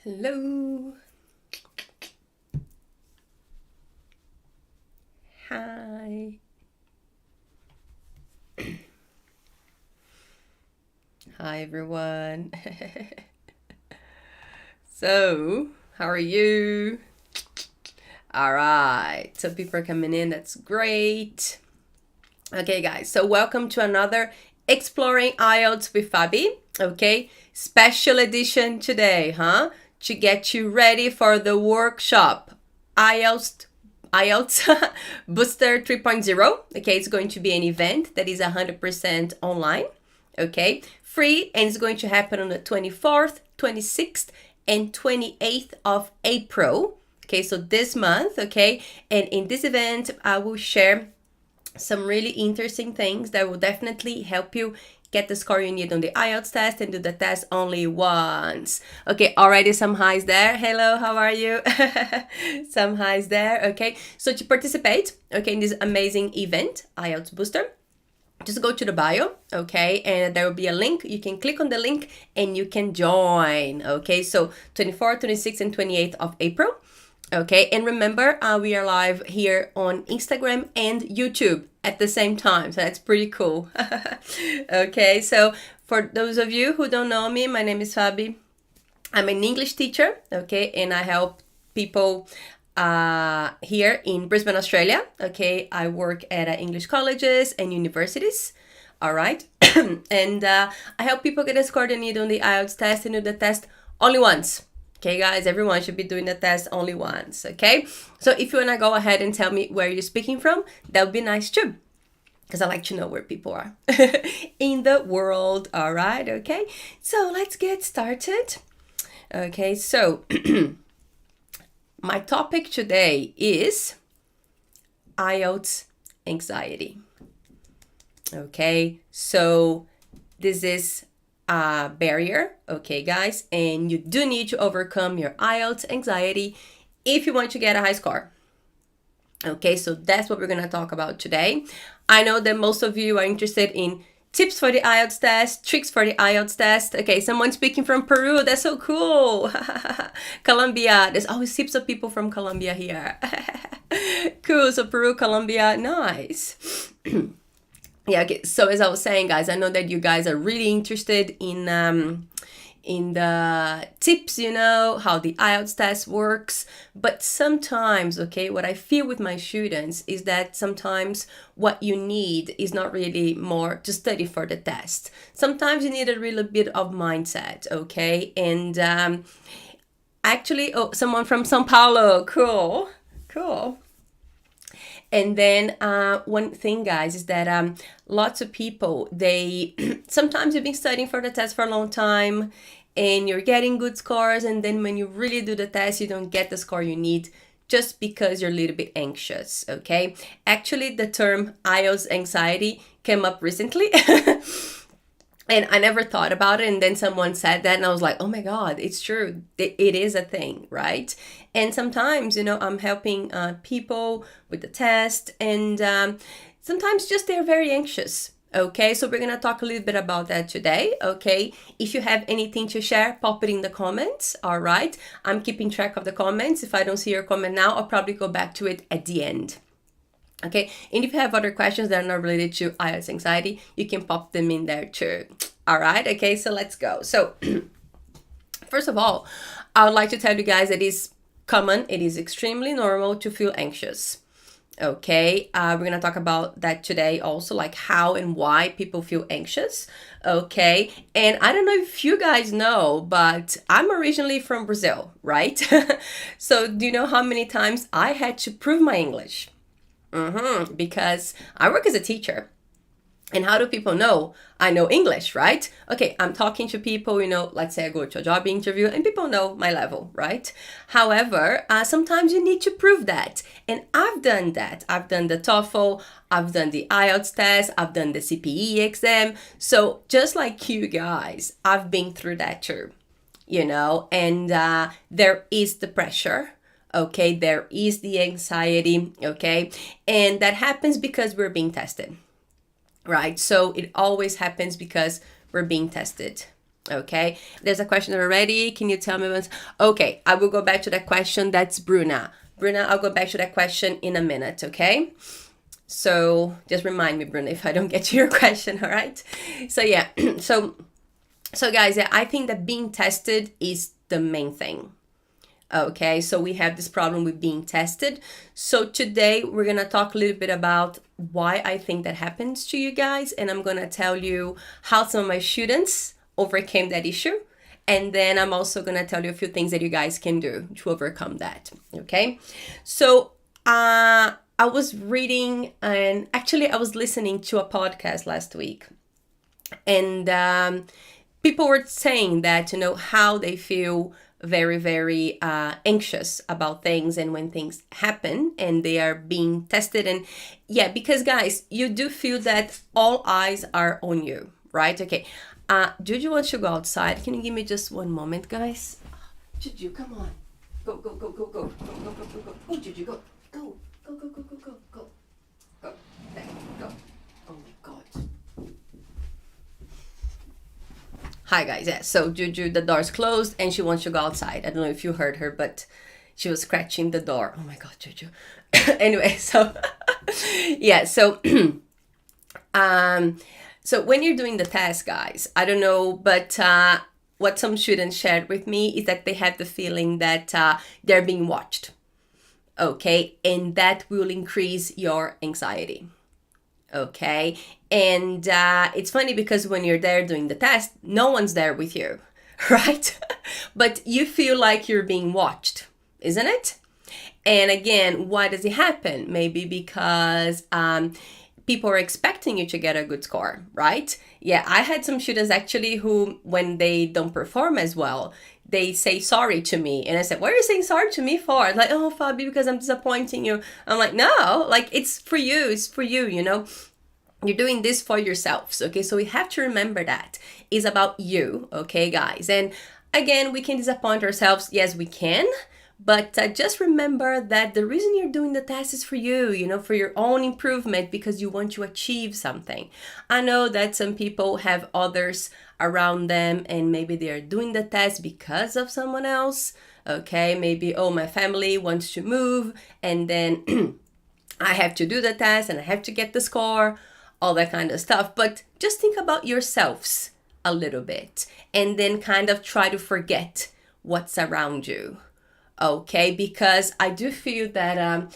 Hello. Hi. Hi, everyone. So, how are you? All right. So, people are coming in. That's great. Okay, guys. So, welcome to another Exploring IELTS with Fabi. Okay. Special edition today, huh? To get you ready for the workshop. IELTS Booster 3.0. Okay, it's going to be an event that is 100% online. Okay, free, and it's going to happen on the 24th, 26th, and 28th of April. Okay, so this month. Okay, and in this event, I will share some really interesting things that will definitely help you get the score you need on the IELTS test and do the test only once. Okay, already some highs there. Hello, how are you? Some highs there. Okay, so to participate, okay, in this amazing event, IELTS Booster, just go to the bio, okay, and there will be a link. You can click on the link and you can join. Okay, so 24th, 26th, and 28th of April. Okay, and remember, we are live here on Instagram and YouTube at the same time, so that's pretty cool. Okay, so for those of you who don't know me, my name is Fabi. I'm an English teacher, okay, and I help people here in Brisbane, Australia. Okay, I work at English colleges and universities. All right, and I help people get a score they need on the IELTS test and do the test only once. Okay, guys, everyone should be doing the test only once, okay? So if you want to go ahead and tell me where you're speaking from, that would be nice too, because I like to know where people are in the world, all right, okay? So let's get started. Okay, so my topic today is IELTS anxiety. Okay, so this is a barrier, okay, guys, and you do need to overcome your IELTS anxiety if you want to get a high score. Okay, so that's what we're going to talk about today. I know that most of you are interested in tips for the IELTS test, tricks for the IELTS test. Okay, someone speaking from Peru, that's so cool. Colombia, there's always heaps of people from Colombia here. Cool, so Peru, Colombia, nice. Yeah, okay, so as I was saying, guys, I know that you guys are really interested in the tips, you know, how the IELTS test works. But sometimes, okay, what I feel with my students is that sometimes what you need is not really more to study for the test. Sometimes you need a little bit of mindset, okay? And actually, oh, someone from Sao Paulo, cool, cool. And then one thing, guys, is that lots of people, they sometimes you've been studying for the test for a long time and you're getting good scores, and then when you really do the test, you don't get the score you need just because you're a little bit anxious, okay? Actually, the term IELTS anxiety came up recently. And I never thought about it. And then someone said that, and I was like, oh my God, it's true. It is a thing, right? And sometimes, you know, I'm helping people with the test, and sometimes just they're very anxious. Okay, so we're going to talk a little bit about that today. Okay, if you have anything to share, pop it in the comments. All right, I'm keeping track of the comments. If I don't see your comment now, I'll probably go back to it at the end. Okay, and if you have other questions that are not related to IELTS anxiety, you can pop them in there too. All right, okay, so let's go. So first of all, I would like to tell you guys that it is common, it is extremely normal to feel anxious. Okay, we're gonna talk about that today also, like how and why people feel anxious. Okay, and I don't know if you guys know, but I'm originally from Brazil, right? So do you know how many times I had to prove my English? Because I work as a teacher. And how do people know I know English, right? Okay, I'm talking to people, you know, let's say I go to a job interview and people know my level, right? However, sometimes you need to prove that. And I've done that. I've done the TOEFL, I've done the IELTS test, I've done the CPE exam. So just like you guys, I've been through that too, you know, and there is the pressure. Okay, there is the anxiety, okay? And that happens because we're being tested, right? So it always happens because we're being tested, Okay, there's a question already. Can you tell me once? Okay, I will go back to that question. That's Bruna. Bruna, I'll go back to that question in a minute, okay? So just remind me, Bruna, if I don't get to your question, all right? So yeah, so guys, yeah, I think that being tested is the main thing. Okay, so we have this problem with being tested. So today we're gonna talk a little bit about why I think that happens to you guys, and I'm gonna tell you how some of my students overcame that issue. And then I'm also gonna tell you a few things that you guys can do to overcome that. Okay, so I was reading, and actually I was listening to a podcast last week, and people were saying that, you know, how they feel very, very anxious about things, and when things happen and they are being tested. And yeah, because guys, you do feel that all eyes are on you, right? Okay, Juju wants to go outside. Can you give me just one moment, guys? Juju, come on, go, go, go, go, go, go, go, go, go, go, go, Juju, go, go, go, go, go, go, go, go, go, there, go. Oh my God. Hi guys, yeah, so Juju, the door's closed and she wants to go outside. I don't know if you heard her, but she was scratching the door. Oh my God, Juju. Anyway, so yeah, so so when you're doing the test, guys, I don't know, but what some students shared with me is that they have the feeling that they're being watched. Okay, and that will increase your anxiety. Okay, and it's funny because when you're there doing the test, no one's there with you, right? But you feel like you're being watched, isn't it? And again, why does it happen? Maybe because people are expecting you to get a good score, right? Yeah, I had some students actually who, when they don't perform as well, they say sorry to me. And I said, what are you saying sorry to me for? Like, oh, Fabi, because I'm disappointing you. I'm like, no, like it's for you. It's for you, you know? You're doing this for yourselves, okay? So we have to remember that it's about you, okay, guys? And again, we can disappoint ourselves. Yes, we can. But just remember that the reason you're doing the test is for you, you know, for your own improvement, because you want to achieve something. I know that some people have others around them and maybe they're doing the test because of someone else. Okay, maybe, oh, my family wants to move and then I have to do the test and I have to get the score, all that kind of stuff. But just think about yourselves a little bit and then kind of try to forget what's around you. Okay, because I do feel that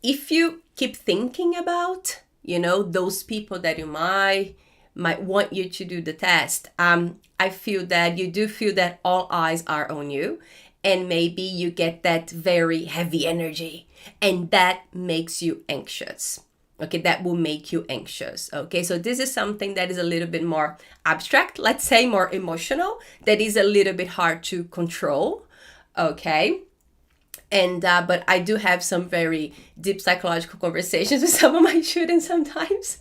if you keep thinking about, you know, those people that you might want you to do the test, I feel that you do feel that all eyes are on you, and maybe you get that very heavy energy, and that makes you anxious. Okay, that will make you anxious. Okay, so this is something that is a little bit more abstract, let's say more emotional, that is a little bit hard to control. Okay. And but I do have some very deep psychological conversations with some of my students sometimes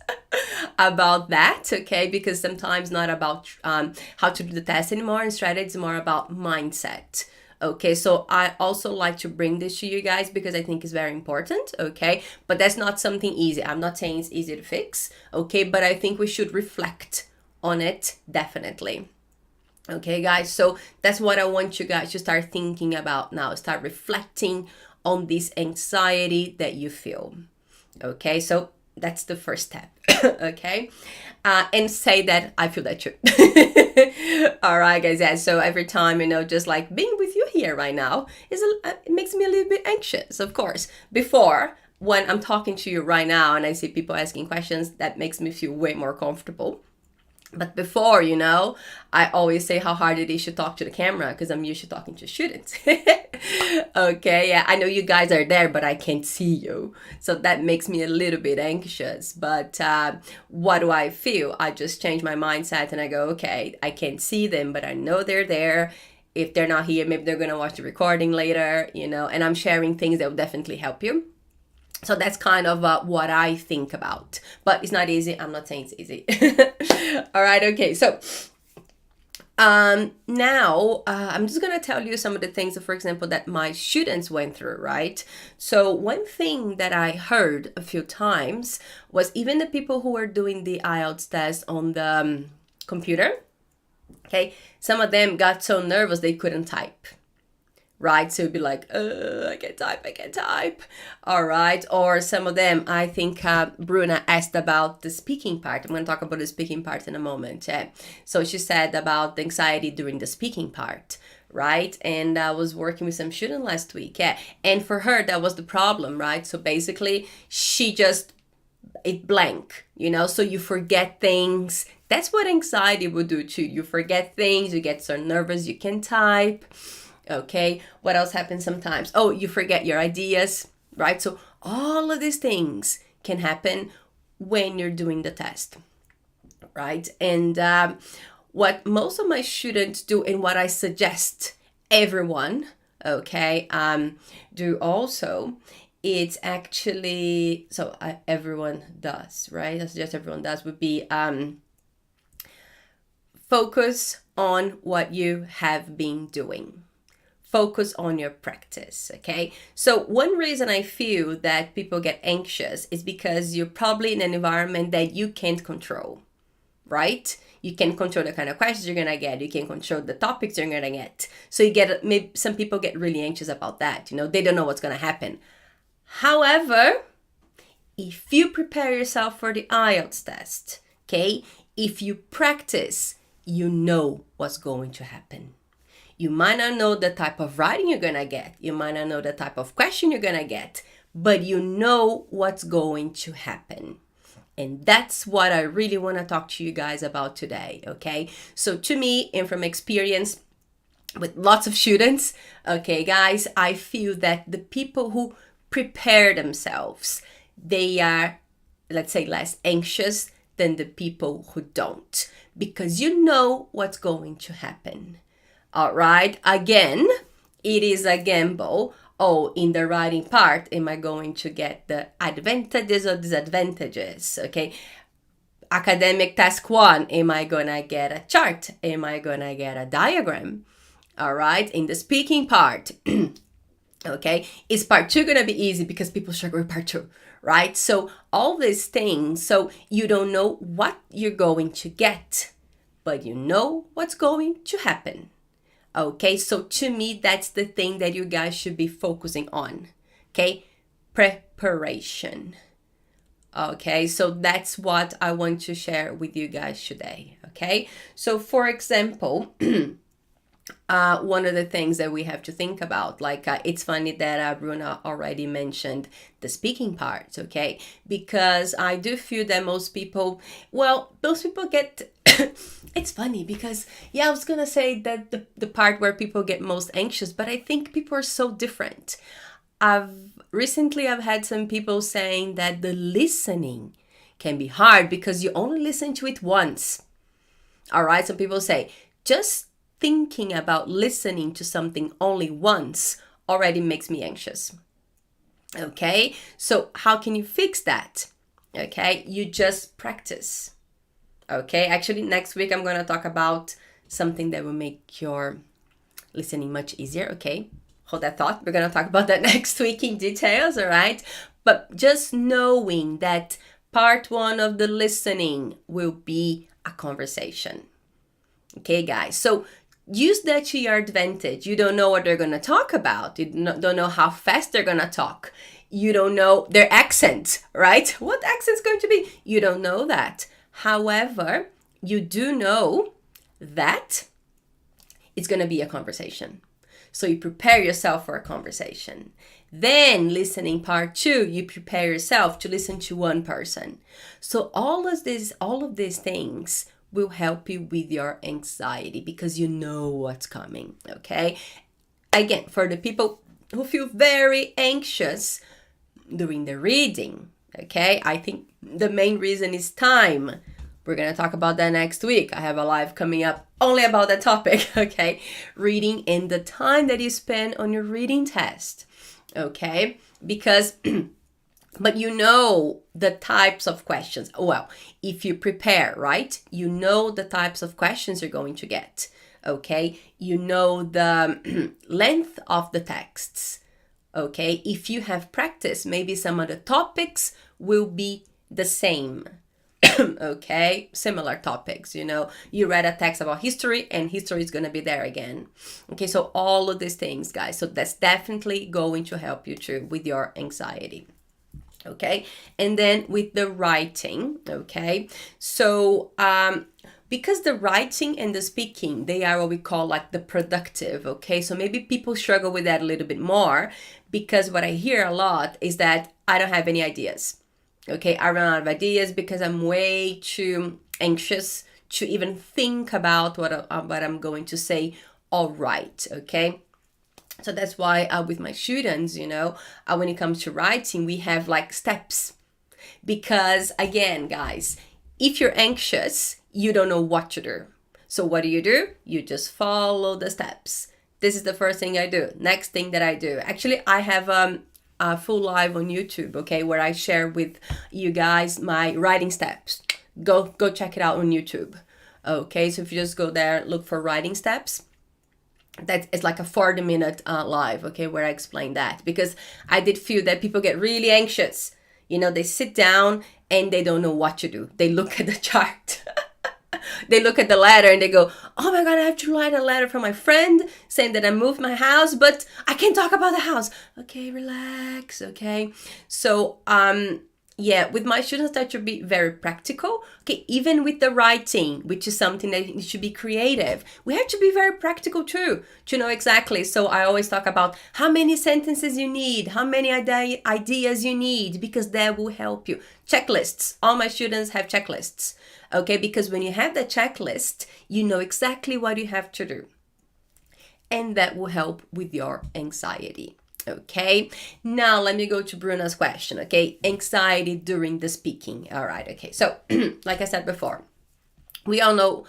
about that, okay? Because sometimes not about how to do the test anymore and strategy, it's more about mindset. Okay, so I also like to bring this to you guys because I think it's very important, okay? But that's not something easy. I'm not saying it's easy to fix, okay? But I think we should reflect on it, definitely. Okay, guys, so that's what I want you guys to start thinking about now. Start reflecting on this anxiety that you feel. Okay, so that's the first step. Okay, and say that I feel that too. All right, guys. Yeah. So every time, you know, just like being with you here right now it makes me a little bit anxious. Of course, before, when I'm talking to you right now and I see people asking questions, that makes me feel way more comfortable. But before, you know, I always say how hard it is to talk to the camera because I'm used to talking to students. Okay, yeah, I know you guys are there, but I can't see you. So that makes me a little bit anxious. But what do I feel? I just change my mindset and I go, okay, I can't see them, but I know they're there. If they're not here, maybe they're going to watch the recording later, you know, and I'm sharing things that will definitely help you. So that's kind of what I think about. But it's not easy. I'm not saying it's easy. All right. Okay. So now I'm just going to tell you some of the things, for example, that my students went through, right? So one thing that I heard a few times was even the people who were doing the IELTS test on the computer, Okay, some of them got so nervous they couldn't type. Right, so it'd be like, I can't type. All right, or some of them, I think Bruna asked about the speaking part. I'm going to talk about the speaking part in a moment. So she said about the anxiety during the speaking part, right? And I was working with some student last week, and for her that was the problem, right? So basically, it blank, so you forget things. That's what anxiety will do too. You forget things, you get so nervous you can type. Okay, what else happens sometimes? Oh, you forget your ideas, right? So all of these things can happen when you're doing the test, right? And what most of my students do, and what I suggest everyone, okay, do also, it's actually, everyone does, right? I suggest everyone does would be focus on what you have been doing. Focus on your practice, okay? So one reason I feel that people get anxious is because you're probably in an environment that you can't control, right? You can control the kind of questions you're gonna get. You can control the topics you're gonna get. So maybe some people get really anxious about that. They don't know what's gonna happen. However, if you prepare yourself for the IELTS test, okay? If you practice, you know what's going to happen. You might not know the type of writing you're going to get. You might not know the type of question you're going to get, but you know what's going to happen. And that's what I really want to talk to you guys about today, okay? So to me, and from experience with lots of students, okay, guys, I feel that the people who prepare themselves, they are, let's say, less anxious than the people who don't, because you know what's going to happen. All right, again, it is a gamble. Oh, in the writing part, am I going to get the advantages or disadvantages? Okay, academic task 1, am I gonna get a chart? Am I gonna get a diagram? All right, in the speaking part, okay, is part 2 gonna be easy because people struggle with part 2, right? So all these things, so you don't know what you're going to get, but you know what's going to happen. Okay, so to me, that's the thing that you guys should be focusing on. Okay, preparation. Okay, so that's what I want to share with you guys today. Okay, so for example, one of the things that we have to think about, it's funny that Bruna already mentioned the speaking part, okay? Because I do feel that most people get, it's funny because, I was gonna say that the part where people get most anxious, but I think people are so different. Recently I've had some people saying that the listening can be hard because you only listen to it once. All right, some people say, just thinking about listening to something only once already makes me anxious. Okay, so how can you fix that? Okay, you just practice. Okay, actually next week I'm going to talk about something that will make your listening much easier. Okay, hold that thought. We're going to talk about that next week in details, all right? But just knowing that part 1 of the listening will be a conversation. Okay, guys, so use that to your advantage. You don't know what they're going to talk about. You don't know how fast they're going to talk. You don't know their accent, right? What accent's going to be? You don't know that. However, you do know that it's going to be a conversation. So you prepare yourself for a conversation. Then listening part 2, you prepare yourself to listen to one person. So all of these things will help you with your anxiety because you know what's coming, okay? Again, for the people who feel very anxious during the reading, okay? I think the main reason is time. We're going to talk about that next week. I have a live coming up only about that topic, okay? Reading and the time that you spend on your reading test, okay? Because but you know the types of questions. Well, if you prepare, right? You know the types of questions you're going to get, okay? You know the length of the texts, okay? If you have practice, maybe some of the topics will be the same, Okay, similar topics, you read a text about history and history is going to be there again. Okay, so all of these things, guys, so that's definitely going to help you too with your anxiety. Okay, and then with the writing, okay, so because the writing and the speaking, they are what we call like the productive, okay, so maybe people struggle with that a little bit more, because what I hear a lot is that I don't have any ideas. Okay, I run out of ideas because I'm way too anxious to even think about what I'm going to say. All right, okay. So that's why with my students, when it comes to writing, we have like steps. Because again, guys, if you're anxious, you don't know what to do. So what do? You just follow the steps. This is the first thing I do. Next thing that I do. Actually, I have a full live on YouTube, okay, where I share with you guys my writing steps. Go check it out on YouTube. Okay, so if you just go there, look for writing steps. That is like a 40-minute live, okay, where I explain that, because I did feel that people get really anxious. They sit down and they don't know what to do. They look at the chart. They look at the letter and they go, oh my God, I have to write a letter from my friend saying that I moved my house, but I can't talk about the house. Okay, relax, okay? So, yeah, with my students, that should be very practical. Okay, even with the writing, which is something that should be creative, we have to be very practical too, to know exactly. So I always talk about how many sentences you need, how many ideas you need, because that will help you. Checklists. All my students have checklists, okay? Because when you have the checklist, you know exactly what you have to do. And that will help with your anxiety. Okay, now let me go to Bruna's question. Okay, anxiety during the speaking. All right, okay, so like I said before, we all know,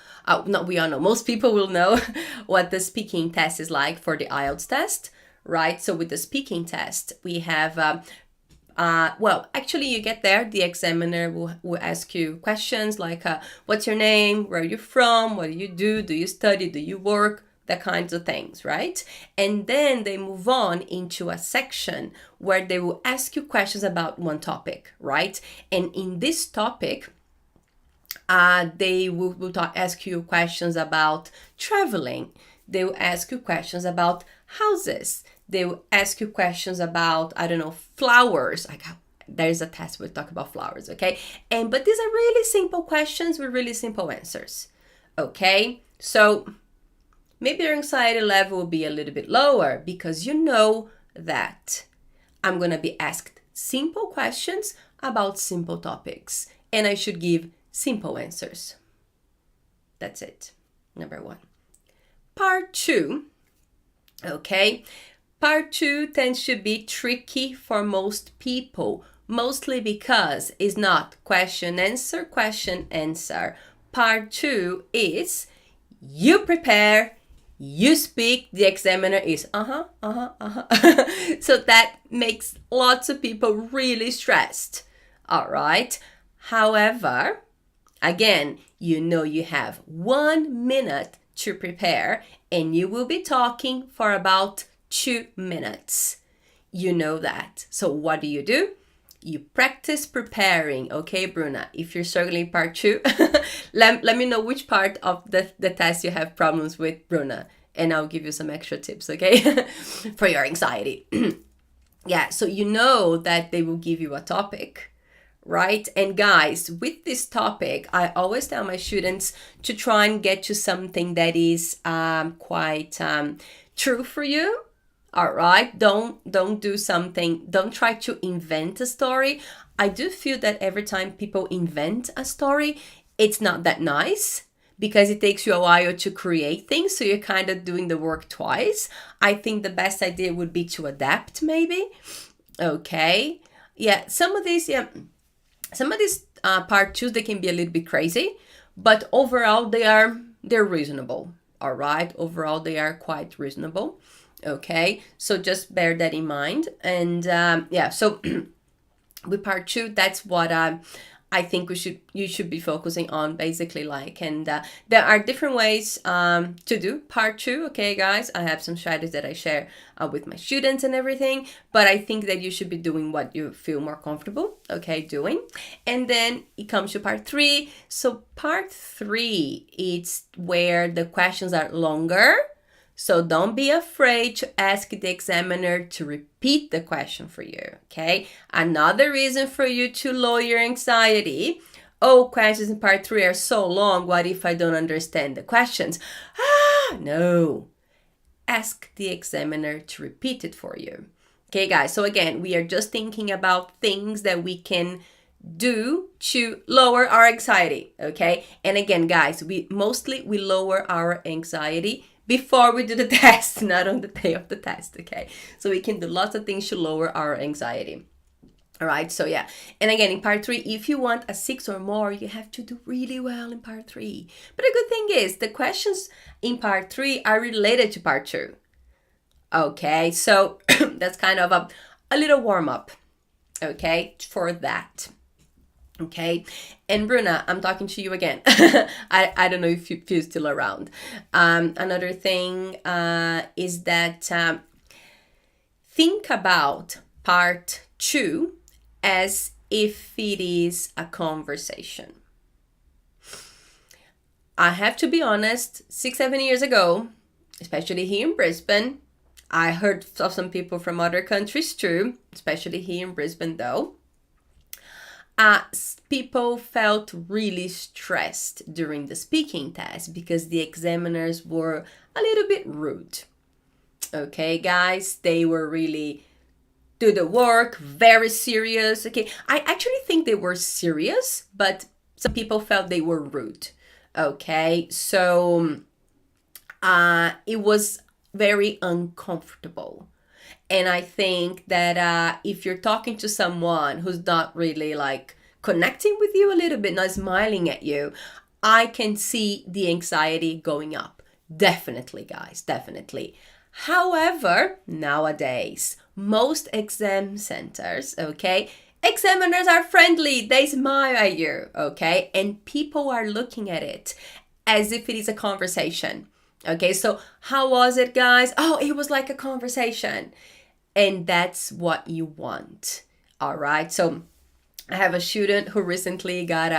most people will know what the speaking test is like for the IELTS test, right? So with the speaking test, we have, well, actually you get there, the examiner will ask you questions like, what's your name, where are you from, what do you study, do you work, the kinds of things, right? And then they move on into a section where they will ask you questions about one topic, right? And in this topic, they will ask you questions about traveling. They will ask you questions about houses. They will ask you questions about, I don't know, flowers. Like, there's a test where we talk about flowers, okay? But these are really simple questions with really simple answers, okay? So maybe your anxiety level will be a little bit lower because you know that I'm going to be asked simple questions about simple topics and I should give simple answers. That's it. Number 1. Part 2. Okay. Part 2 tends to be tricky for most people, mostly because it's not question, answer. Part 2 is you prepare, you speak, the examiner is So that makes lots of people really stressed. All right. However, again, you have 1 minute to prepare and you will be talking for about 2 minutes. You know that. So what do? You practice preparing, okay, Bruna? If you're struggling part 2, let me know which part of the test you have problems with, Bruna, and I'll give you some extra tips, okay, for your anxiety. Yeah, so you know that they will give you a topic, right? And guys, with this topic, I always tell my students to try and get to something that is quite true for you. All right, don't try to invent a story. I do feel that every time people invent a story, it's not that nice because it takes you a while to create things. So you're kind of doing the work twice. I think the best idea would be to adapt maybe. Okay. Yeah, some of these part 2s, they can be a little bit crazy, but overall they're reasonable. All right, overall they are quite reasonable. Okay, so just bear that in mind. And yeah, so with part 2, that's what I think you should be focusing on basically like, and there are different ways to do part 2. Okay, guys, I have some strategies that I share with my students and everything, but I think that you should be doing what you feel more comfortable, okay, doing. And then it comes to part 3. So part 3, it's where the questions are longer. So don't be afraid to ask the examiner to repeat the question for you, okay? Another reason for you to lower your anxiety. Oh, questions in part 3 are so long. What if I don't understand the questions? No. Ask the examiner to repeat it for you. Okay, guys, so again, we are just thinking about things that we can do to lower our anxiety, okay? And again, guys, we lower our anxiety before we do the test, not on the day of the test, okay? So we can do lots of things to lower our anxiety. All right, so yeah. And again, in part 3, if you want a 6 or more, you have to do really well in part 3. But the good thing is the questions in part 3 are related to part 2. Okay, so that's kind of a little warm up, okay, for that. Okay, and Bruna, I'm talking to you again. I don't know if you're still around. Another thing is that think about part 2 as if it is a conversation. I have to be honest, 6-7 years ago, especially here in Brisbane, I heard of some people from other countries too, especially here in Brisbane though. People felt really stressed during the speaking test because the examiners were a little bit rude. Okay, guys, they were really do the work, very serious. Okay, I actually think they were serious, but some people felt they were rude. Okay, so it was very uncomfortable. And I think that if you're talking to someone who's not really like connecting with you a little bit, not smiling at you, I can see the anxiety going up. Definitely, guys, definitely. However, nowadays, most exam centers, okay, examiners are friendly. They smile at you, okay? And people are looking at it as if it is a conversation. Okay, so how was it, guys? Oh, it was like a conversation. And that's what you want. All right. So I have a student who recently got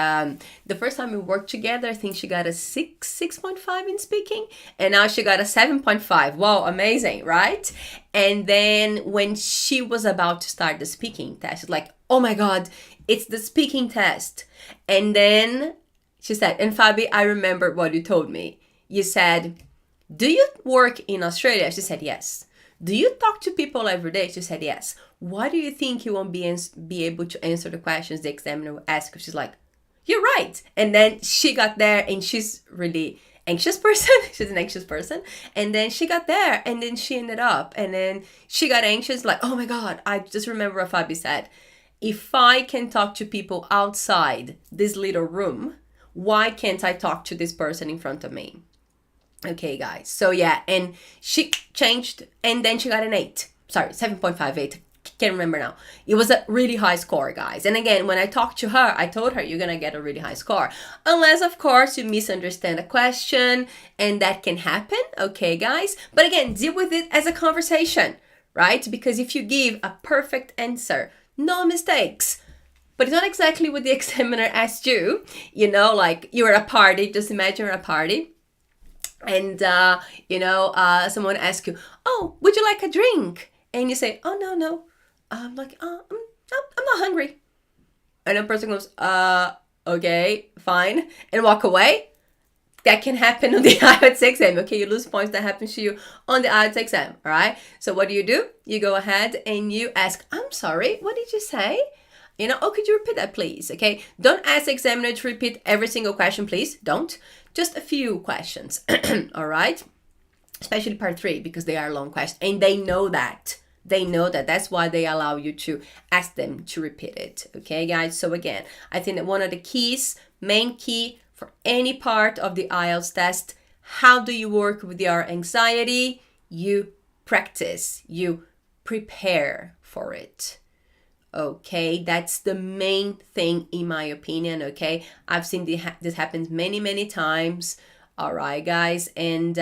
the first time we worked together, I think she got a 6.5 in speaking, and now she got a 7.5. Wow, amazing, right? And then when she was about to start the speaking test, she's like, oh my God, it's the speaking test. And then she said, and Fabi, I remember what you told me. You said, do you work in Australia? She said, yes. Do you talk to people every day? She said, yes. Why do you think you won't be able to answer the questions the examiner will ask you? She's like, you're right. And then she got there, and she's really anxious person. She's an anxious person. And then she got there, and then she ended up, and then she got anxious, like, oh my God, I just remember what Fabi said. If I can talk to people outside this little room, why can't I talk to this person in front of me? Okay, guys. So yeah, and she changed, and then she got an 8. Sorry, 7.58. Can't remember now. It was a really high score, guys. And again, when I talked to her, I told her you're gonna get a really high score. Unless, of course, you misunderstand a question, and that can happen. Okay, guys. But again, deal with it as a conversation, right? Because if you give a perfect answer, no mistakes, but it's not exactly what the examiner asked you, you know, like you're at a party, just imagine you're at a party. And, someone asks you, oh, would you like a drink? And you say, oh, no. I'm like, I'm not hungry. And the person goes, okay, fine. And walk away. That can happen on the IELTS exam. Okay, you lose points. That happens to you on the IELTS exam. All right. So what do? You go ahead and you ask, I'm sorry, what did you say? Could you repeat that, please? Okay. Don't ask the examiner to repeat every single question, please. Don't. Just a few questions. All right. Especially part 3, because they are long questions. And they know that. That's why they allow you to ask them to repeat it. Okay, guys? So again, I think that one of the main key for any part of the IELTS test, how do you work with your anxiety? You practice. You prepare for it. Okay, that's the main thing in my opinion. Okay, I've seen this happens many times. All right, guys, and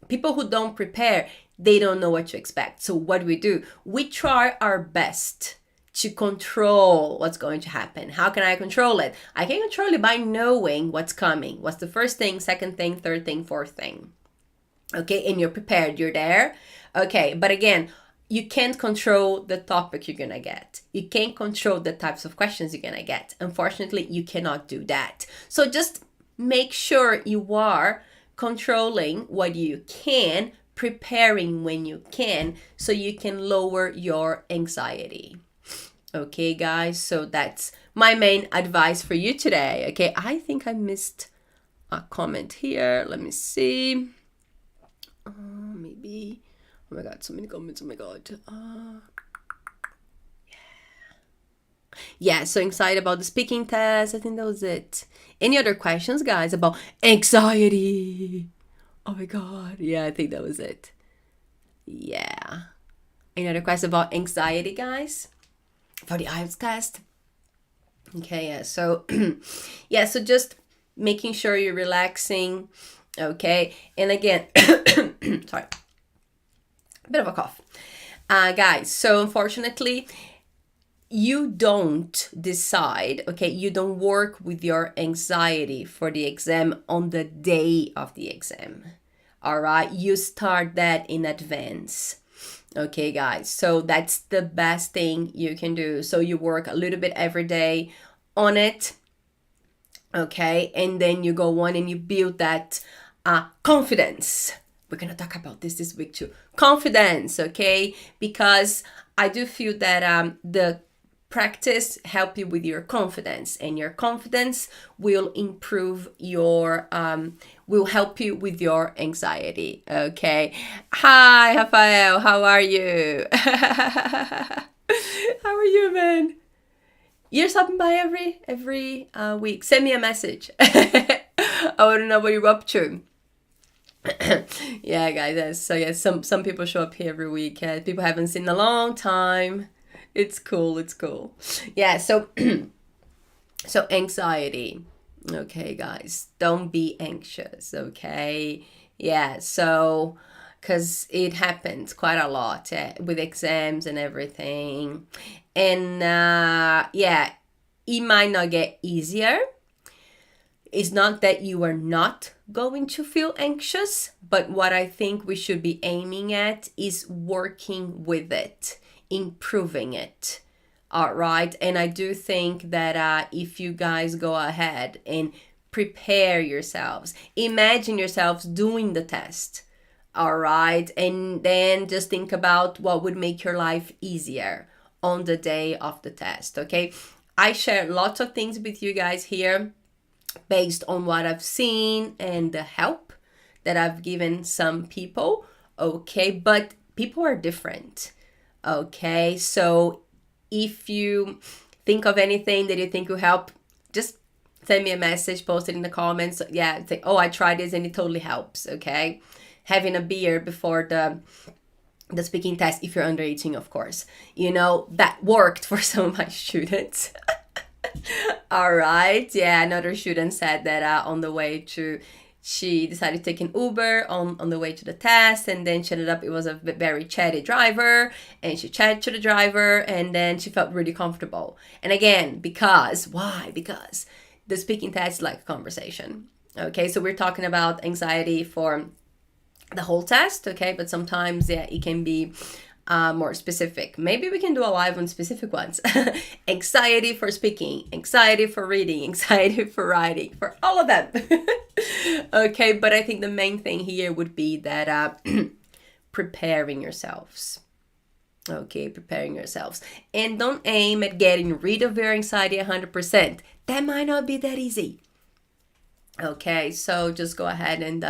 people who don't prepare, they don't know what to expect. So what do? We try our best to control what's going to happen. How can I control it? I can control it by knowing what's coming. What's the first thing, second thing, third thing, fourth thing. Okay, and you're prepared, you're there. Okay, but again, you can't control the topic you're gonna get. You can't control the types of questions you're gonna get. Unfortunately, you cannot do that. So just make sure you are controlling what you can, preparing when you can, so you can lower your anxiety. Okay, guys, so that's my main advice for you today. Okay, I think I missed a comment here. Let me see. Maybe. Oh my god, so many comments. Oh my god. Yeah, so excited about the speaking test. I think that was it. Any other questions, guys, about anxiety? Oh my god. Yeah, I think that was it. Yeah. Any other questions about anxiety, guys? For the IELTS test? Okay, yeah. So, yeah, so just making sure you're relaxing. Okay. And again, sorry. A bit of a cough. Guys, so unfortunately, you don't decide, okay, you don't work with your anxiety for the exam on the day of the exam. All right, you start that in advance. Okay, guys, so that's the best thing you can do. So you work a little bit every day on it, okay, and then you go on and you build that confidence. We're gonna talk about this week too. Confidence, okay, because I do feel that the practice help you with your confidence, and your confidence will improve your will help you with your anxiety. Okay, hi Rafael, how are you? How are you, man? You're stopping by every week. Send me a message. I want to know what you're up to. Yeah, guys, so yeah, some people show up here every week. People haven't seen in a long time. It's cool. Yeah, so so anxiety. Okay, guys, don't be anxious, okay? Yeah, so because it happens quite a lot with exams and everything. And yeah, it might not get easier. It's not that you are not going to feel anxious, but what I think we should be aiming at is working with it, improving it. All right. And I do think that if you guys go ahead and prepare yourselves, imagine yourselves doing the test. All right. And then just think about what would make your life easier on the day of the test. Okay. I share lots of things with you guys here based on what I've seen and the help that I've given some people. Okay. But people are different. Okay. So if you think of anything that you think will help, just send me a message, post it in the comments. Yeah, say, oh, I tried this and it totally helps. Okay, having a beer before the speaking test, if you're under 18, of course, you know, that worked for some of my students. All right, yeah, another student said that on the way to, she decided to take an Uber on the way to the test, and then she ended up, it was a very chatty driver, and she chatted to the driver, and then she felt really comfortable. And again, why? Because the speaking test is like a conversation. Okay, so we're talking about anxiety for the whole test, okay, but sometimes, yeah, it can be more specific. Maybe we can do a live on specific ones. Anxiety for speaking, anxiety for reading, anxiety for writing, for all of them. Okay, but I think the main thing here would be that preparing yourselves. Okay, preparing yourselves. And don't aim at getting rid of your anxiety 100%. That might not be that easy. Okay, so just go ahead and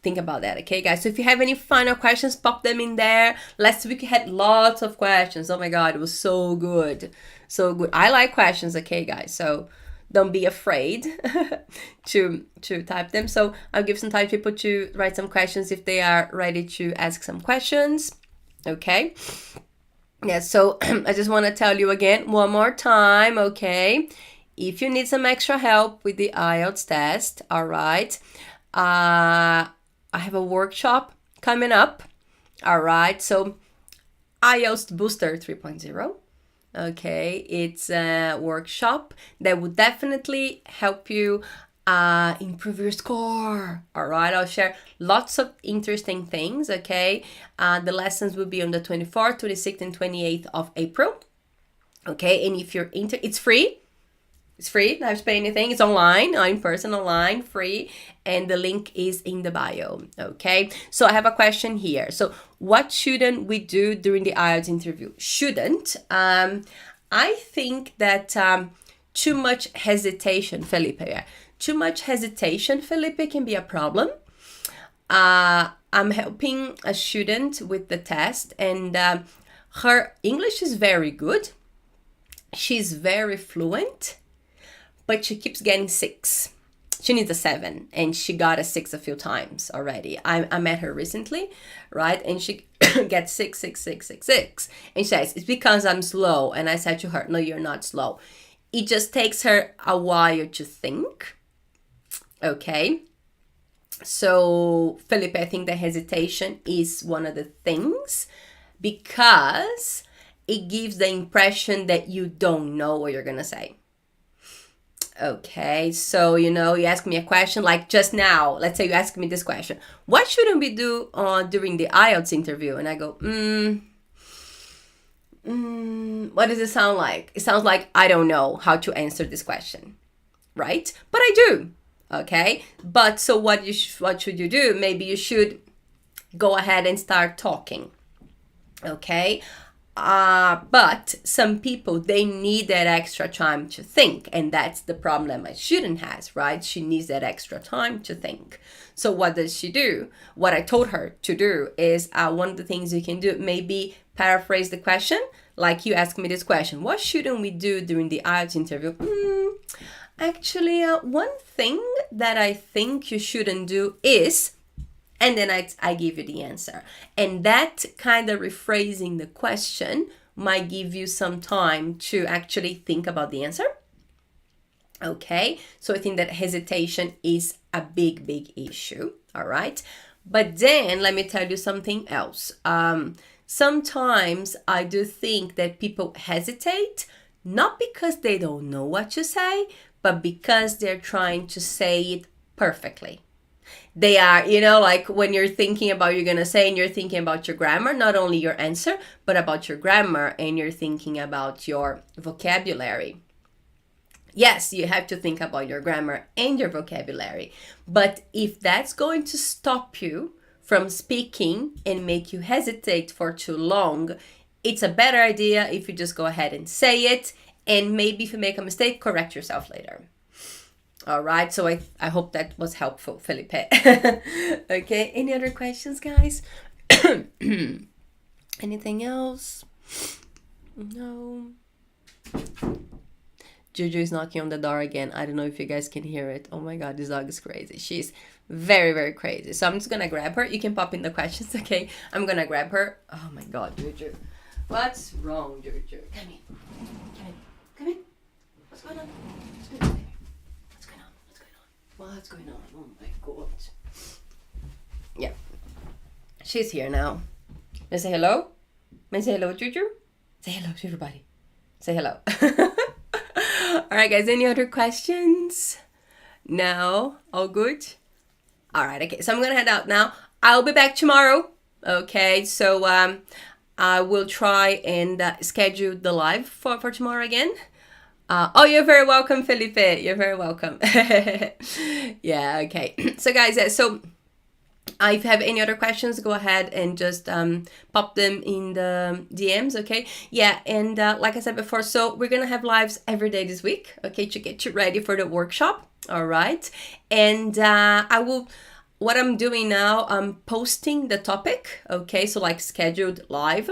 think about that. Okay, guys, so if you have any final questions, pop them in there. Last week we had lots of questions. Oh my god, it was so good. So good. I like questions. Okay, guys, so don't be afraid to type them. So I'll give some time for people to write some questions if they are ready to ask some questions. Okay, Yeah, so I just want to tell you again one more time, okay? If you need some extra help with the IELTS test, all right, I have a workshop coming up, all right? So IELTS Booster 3.0. Okay, it's a workshop that would definitely help you improve your score. All right, I'll share lots of interesting things. Okay, the lessons will be on the 24th, 26th, and 28th of April. Okay, and if you're it's free. It's free, don't have to pay anything. It's online, in person, online, free, and the link is in the bio. Okay, so I have a question here. So, what shouldn't we do during the IELTS interview? Shouldn't. I think that too much hesitation, Felipe. Yeah. Too much hesitation, Felipe, can be a problem. I'm helping a student with the test, and her English is very good. She's very fluent, but she keeps getting 6. She needs a 7, and she got a 6 a few times already. I met her recently, right? And she gets 6, 6, 6, 6, 6. And she says, it's because I'm slow. And I said to her, no, you're not slow. It just takes her a while to think. Okay. So, Felipe, I think the hesitation is one of the things, because it gives the impression that you don't know what you're going to say. Okay, so you ask me a question like just now. Let's say you ask me this question: what shouldn't we do during the IELTS interview? And I go, what does it sound like? It sounds like I don't know how to answer this question, right? But I do. Okay, but so what should you do? Maybe you should go ahead and start talking. Okay. But some people, they need that extra time to think, and that's the problem that my student has, right? She needs that extra time to think. So what does she do? What I told her to do is one of the things you can do, maybe paraphrase the question, like you asked me this question: what shouldn't we do during the IELTS interview? Actually, one thing that I think you shouldn't do is... And then I give you the answer. And that kind of rephrasing the question might give you some time to actually think about the answer. Okay, so I think that hesitation is a big, big issue. All right. But then let me tell you something else. Sometimes I do think that people hesitate, not because they don't know what to say, but because they're trying to say it perfectly. They are, like when you're thinking about you're going to say, and you're thinking about your grammar, not only your answer, but about your grammar, and you're thinking about your vocabulary. Yes, you have to think about your grammar and your vocabulary. But if that's going to stop you from speaking and make you hesitate for too long, it's a better idea if you just go ahead and say it. And maybe if you make a mistake, correct yourself later. All right, so I hope that was helpful, Felipe. Okay, any other questions, guys? Anything else? No. Juju is knocking on the door again. I don't know if you guys can hear it. Oh my God, this dog is crazy. She's very, very crazy. So I'm just going to grab her. You can pop in the questions, okay? I'm going to grab her. Oh my God, Juju. What's wrong, Juju? Come in. Come in. Come in. What's going on? What's going on? What's going on? Oh my God. Yeah. She's here now. May I say hello? May I say hello, Juju? Say hello to everybody. Say hello. All right, guys. Any other questions? No? All good? All right. Okay. So I'm going to head out now. I'll be back tomorrow. Okay. So I will try and schedule the live for tomorrow again. Oh, you're very welcome, Felipe. You're very welcome. Yeah, okay. So, guys, so if you have any other questions, go ahead and just pop them in the DMs, okay? Yeah, and like I said before, so we're going to have lives every day this week, okay, to get you ready for the workshop, all right? And what I'm doing now, I'm posting the topic, okay, so like scheduled live.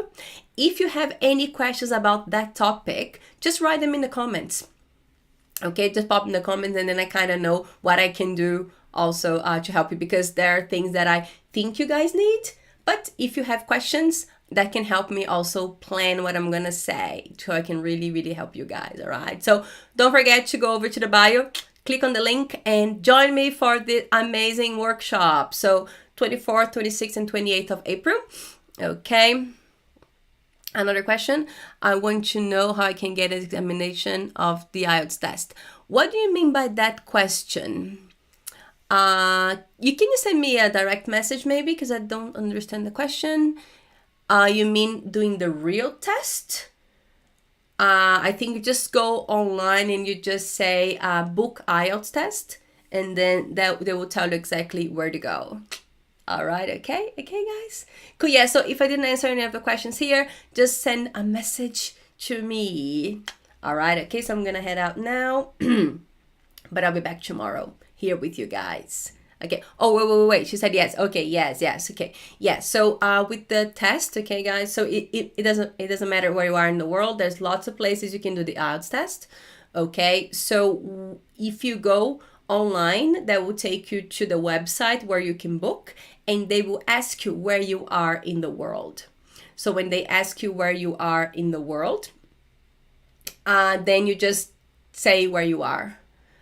If you have any questions about that topic, just write them in the comments, okay? Just pop in the comments, and then I kind of know what I can do also to help you, because there are things that I think you guys need, But if you have questions, that can help me also plan what I'm gonna say, so I can really, really help you guys, all right? So don't forget to go over to the bio, click on the link, and join me for the amazing workshop. So 24th, 26th, and 28th of April, okay? Another question, I want to know how I can get an examination of the IELTS test. What do you mean by that question? You can send me a direct message maybe, because I don't understand the question. You mean doing the real test? I think you just go online and you just say book IELTS test, and then they will tell you exactly where to go. All right, okay, guys. Cool, yeah, so if I didn't answer any of the questions here, just send a message to me. All right, okay, so I'm gonna head out now, but I'll be back tomorrow here with you guys. Okay. Oh, wait. She said yes. Okay. Yes. Okay. Yes. So with the test, okay, guys. So it doesn't matter where you are in the world. There's lots of places you can do the IELTS test. Okay. So if you go online, that will take you to the website where you can book, and they will ask you where you are in the world. So when they ask you where you are in the world, then you just say where you are.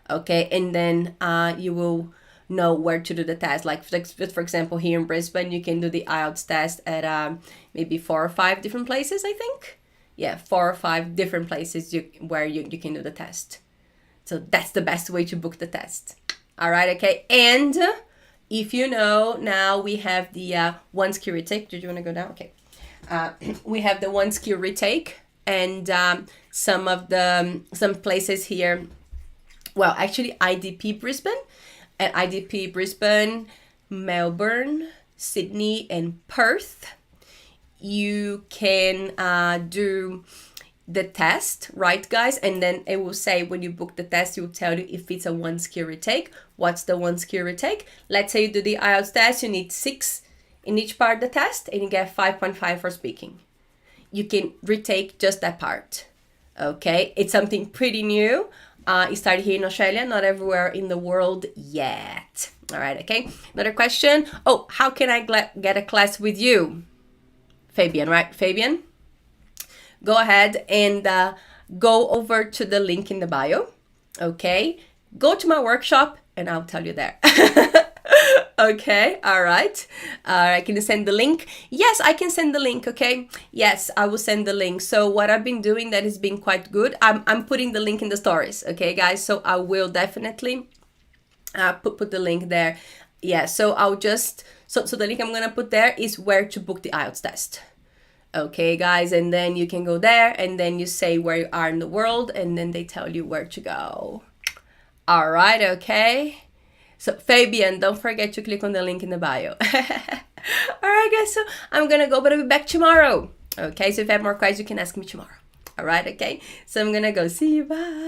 Okay, and then you will know where to do the test. Like for example, here in Brisbane, you can do the IELTS test at maybe 4 or 5 different places, I think. Yeah, 4 or 5 different places where you can do the test. So that's the best way to book the test. All right, okay. And if you know, now we have the one skill retake. Did you want to go down? Okay. We have the one skill retake, and some places here. Well, actually, IDP Brisbane, at IDP Brisbane, Melbourne, Sydney, and Perth, you can do the test, right, guys? And then it will say when you book the test, it will tell you if it's a one skill retake. What's the one skill retake? Let's say you do the IELTS test, you need 6 in each part of the test, and you get 5.5 for speaking. You can retake just that part. Okay, it's something pretty new. It started here in Australia, not everywhere in the world yet. All right, okay. Another question. Oh, how can I get a class with you? Fabian, right? Fabian? Go ahead and go over to the link in the bio. Okay. Go to my workshop and I'll tell you there. Okay, all right. Can you send the link? Yes, I can send the link, okay? Yes, I will send the link. So what I've been doing that has been quite good, I'm putting the link in the stories, okay, guys? So I will definitely put the link there. Yeah, so I'll just, so the link I'm gonna put there is where to book the IELTS test. Okay, guys, and then you can go there and then you say where you are in the world and then they tell you where to go. All right, okay? So Fabian, don't forget to click on the link in the bio. All right, guys, so I'm gonna go, but I'll be back tomorrow. Okay, so if you have more questions, you can ask me tomorrow. All right, okay? So I'm gonna go. See you, bye.